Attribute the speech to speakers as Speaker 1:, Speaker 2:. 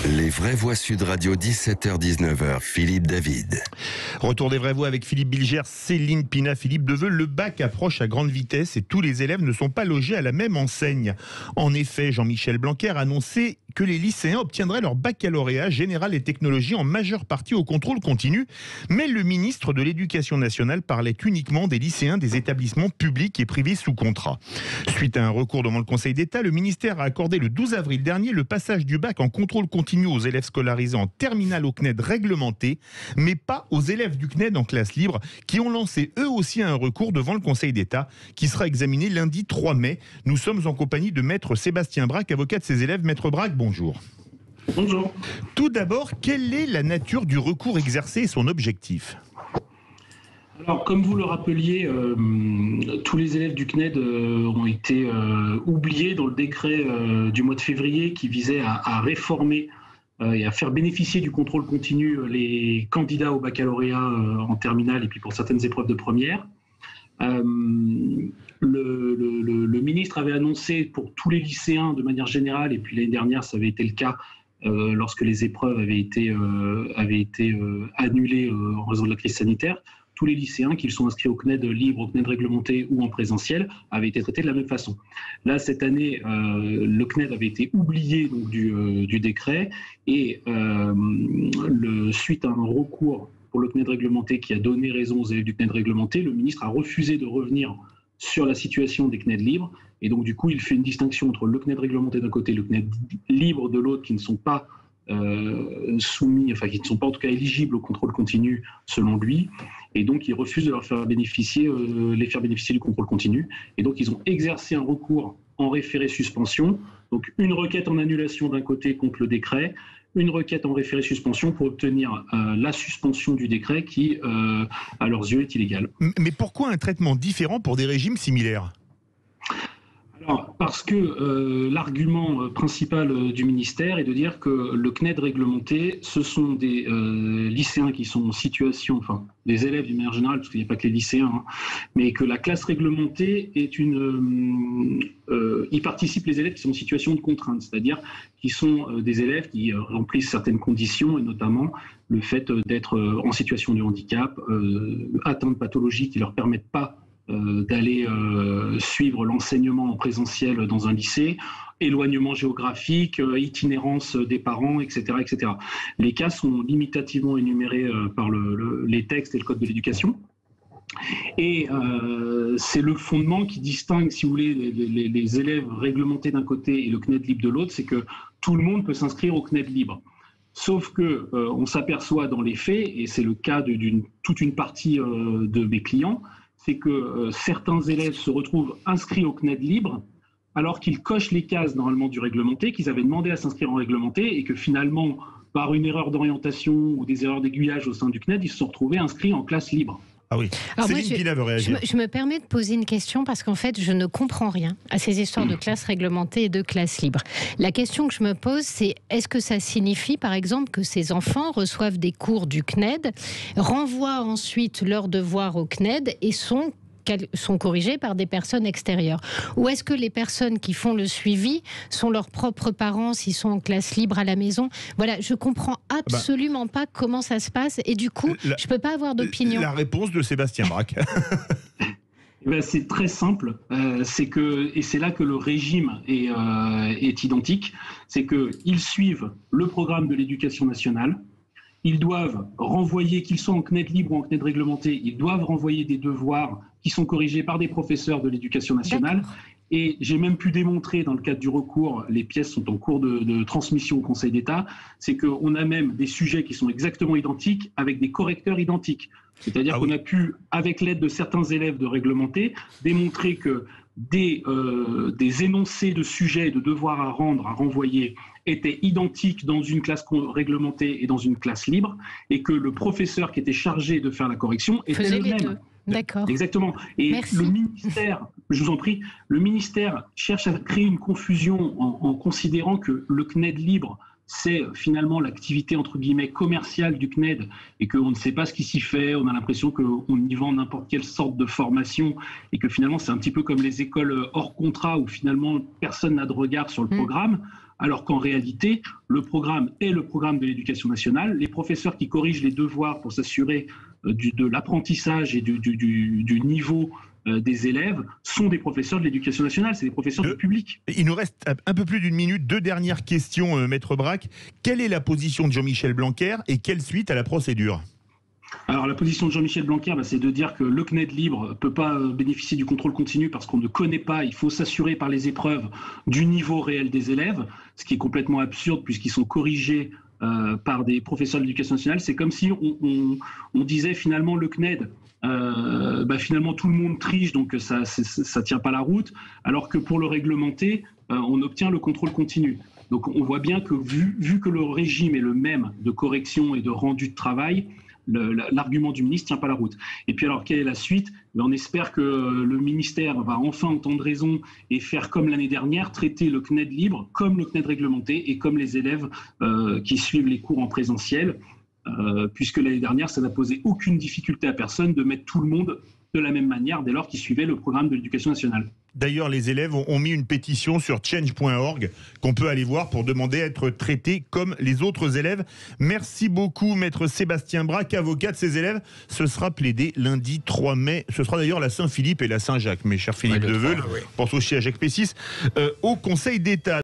Speaker 1: Les vraies voix Sud Radio, 17h-19h, Philippe David.
Speaker 2: Retour des vraies voix avec Philippe Bilger, Céline Pina, Philippe Deveux. Le bac approche à grande vitesse et tous les élèves ne sont pas logés à la même enseigne. En effet, Jean-Michel Blanquer a annoncé que les lycéens obtiendraient leur baccalauréat général et technologie en majeure partie au contrôle continu. Mais le ministre de l'Éducation nationale parlait uniquement des lycéens des établissements publics et privés sous contrat. Suite à un recours devant le Conseil d'État, le ministère a accordé le 12 avril dernier le passage du bac en contrôle continu aux élèves scolarisés en terminale au CNED réglementé, mais pas aux élèves du CNED en classe libre, qui ont lancé eux aussi un recours devant le Conseil d'État, qui sera examiné lundi 3 mai. Nous sommes en compagnie de Maître Sébastien Braque, avocat de ses élèves. Maître Braque, bonjour.
Speaker 3: Bonjour.
Speaker 2: Tout d'abord, quelle est la nature du recours exercé et son objectif ?
Speaker 3: Alors, comme vous le rappeliez, tous les élèves du CNED ont été oubliés dans le décret du mois de février qui visait à réformer et à faire bénéficier du contrôle continu les candidats au baccalauréat en terminale et puis pour certaines épreuves de première. Le ministre avait annoncé pour tous les lycéens de manière générale, et puis l'année dernière ça avait été le cas lorsque les épreuves avaient été annulées en raison de la crise sanitaire, tous les lycéens, qu'ils sont inscrits au CNED libre, au CNED réglementé ou en présentiel, avaient été traités de la même façon. Là, cette année, le CNED avait été oublié donc, du décret et suite à un recours pour le CNED réglementé qui a donné raison aux élèves du CNED réglementé, le ministre a refusé de revenir sur la situation des CNED libres. Et donc, du coup, il fait une distinction entre le CNED réglementé d'un côté et le CNED libre de l'autre qui ne sont pas soumis, enfin qui ne sont pas en tout cas éligibles au contrôle continu selon lui, et donc il refuse de leur faire bénéficier, les faire bénéficier du contrôle continu, et donc ils ont exercé un recours en référé suspension, donc une requête en annulation d'un côté contre le décret, une requête en référé suspension pour obtenir la suspension du décret qui, à leurs yeux, est illégale.
Speaker 2: Mais pourquoi un traitement différent pour des régimes similaires ?
Speaker 3: Alors, parce que l'argument principal du ministère est de dire que le CNED réglementé, ce sont des lycéens qui sont en situation, enfin des élèves d'une manière générale, parce qu'il n'y a pas que les lycéens, hein, mais que la classe réglementée est y participent les élèves qui sont en situation de contrainte, c'est-à-dire qui sont des élèves qui remplissent certaines conditions, et notamment le fait d'être en situation de handicap, atteints de pathologies qui ne leur permettent pas d'aller suivre l'enseignement en présentiel dans un lycée, éloignement géographique, itinérance des parents, etc., etc. Les cas sont limitativement énumérés par les textes et le Code de l'éducation. Et c'est le fondement qui distingue, si vous voulez, les élèves réglementés d'un côté et le CNED libre de l'autre, c'est que tout le monde peut s'inscrire au CNED libre. Sauf que on s'aperçoit dans les faits, et c'est le cas de toute une partie de mes clients, c'est que certains élèves se retrouvent inscrits au CNED libre alors qu'ils cochent les cases normalement du réglementé, qu'ils avaient demandé à s'inscrire en réglementé et que finalement, par une erreur d'orientation ou des erreurs d'aiguillage au sein du CNED, ils se sont retrouvés inscrits en classe libre.
Speaker 2: Ah oui.
Speaker 4: Alors
Speaker 2: Céline Pina veut réagir.
Speaker 4: Je me permets de poser une question parce qu'en fait, je ne comprends rien à ces histoires de classe réglementée et de classe libre. La question que je me pose, c'est est-ce que ça signifie, par exemple, que ces enfants reçoivent des cours du CNED, renvoient ensuite leurs devoirs au CNED et sont corrigés par des personnes extérieures? Ou est-ce que les personnes qui font le suivi sont leurs propres parents s'ils sont en classe libre à la maison? Voilà, je comprends absolument pas comment ça se passe et du coup, je peux pas avoir d'opinion.
Speaker 2: La réponse de Sébastien Braque.
Speaker 3: C'est très simple, et c'est là que le régime est identique, c'est qu'ils suivent le programme de l'éducation nationale. Ils doivent renvoyer, qu'ils soient en CNED libre ou en CNED réglementé, ils doivent renvoyer des devoirs qui sont corrigés par des professeurs de l'éducation nationale. D'accord. Et j'ai même pu démontrer dans le cadre du recours, les pièces sont en cours de transmission au Conseil d'État, c'est qu'on a même des sujets qui sont exactement identiques avec des correcteurs identiques. C'est-à-dire qu'on a pu, avec l'aide de certains élèves de réglementé, démontrer que des énoncés de sujets et de devoirs à rendre, à renvoyer, étaient identiques dans une classe réglementée et dans une classe libre, et que le professeur qui était chargé de faire la correction était le même.
Speaker 4: D'accord.
Speaker 3: Exactement. Et merci. Le ministère, je vous en prie, le ministère cherche à créer une confusion en considérant que le CNED libre, c'est finalement l'activité entre guillemets commerciale du CNED et qu'on ne sait pas ce qui s'y fait, on a l'impression qu'on y vend n'importe quelle sorte de formation et que finalement c'est un petit peu comme les écoles hors contrat où finalement personne n'a de regard sur le programme. alors qu'en réalité, le programme est le programme de l'éducation nationale. Les professeurs qui corrigent les devoirs pour s'assurer de l'apprentissage et du niveau des élèves sont des professeurs de l'éducation nationale, c'est des professeurs du public.
Speaker 2: Il nous reste un peu plus d'une minute. 2 dernières questions, Maître Braque. Quelle est la position de Jean-Michel Blanquer et quelle suite à la procédure ?
Speaker 3: Alors la position de Jean-Michel Blanquer, c'est de dire que le CNED libre ne peut pas bénéficier du contrôle continu parce qu'on ne connaît pas, il faut s'assurer par les épreuves du niveau réel des élèves, ce qui est complètement absurde puisqu'ils sont corrigés par des professeurs de l'éducation nationale. C'est comme si on disait finalement le CNED, finalement tout le monde triche, donc ça tient pas la route, alors que pour le réglementer, on obtient le contrôle continu. Donc on voit bien que vu que le régime est le même de correction et de rendu de travail, l'argument du ministre ne tient pas la route. Et puis alors, quelle est la suite ? On espère que le ministère va enfin entendre raison et faire comme l'année dernière, traiter le CNED libre comme le CNED réglementé et comme les élèves qui suivent les cours en présentiel, puisque l'année dernière, ça n'a posé aucune difficulté à personne de mettre tout le monde de la même manière dès lors qu'ils suivaient le programme de l'éducation nationale.
Speaker 2: D'ailleurs, les élèves ont mis une pétition sur change.org qu'on peut aller voir pour demander à être traités comme les autres élèves. Merci beaucoup, Maître Sébastien Braque, avocat de ces élèves. Ce sera plaidé lundi 3 mai. Ce sera d'ailleurs la Saint-Philippe et la Saint-Jacques, mes chers Philippe Deveul. Oui. Pense aussi à Jacques Pessis. Au Conseil d'État.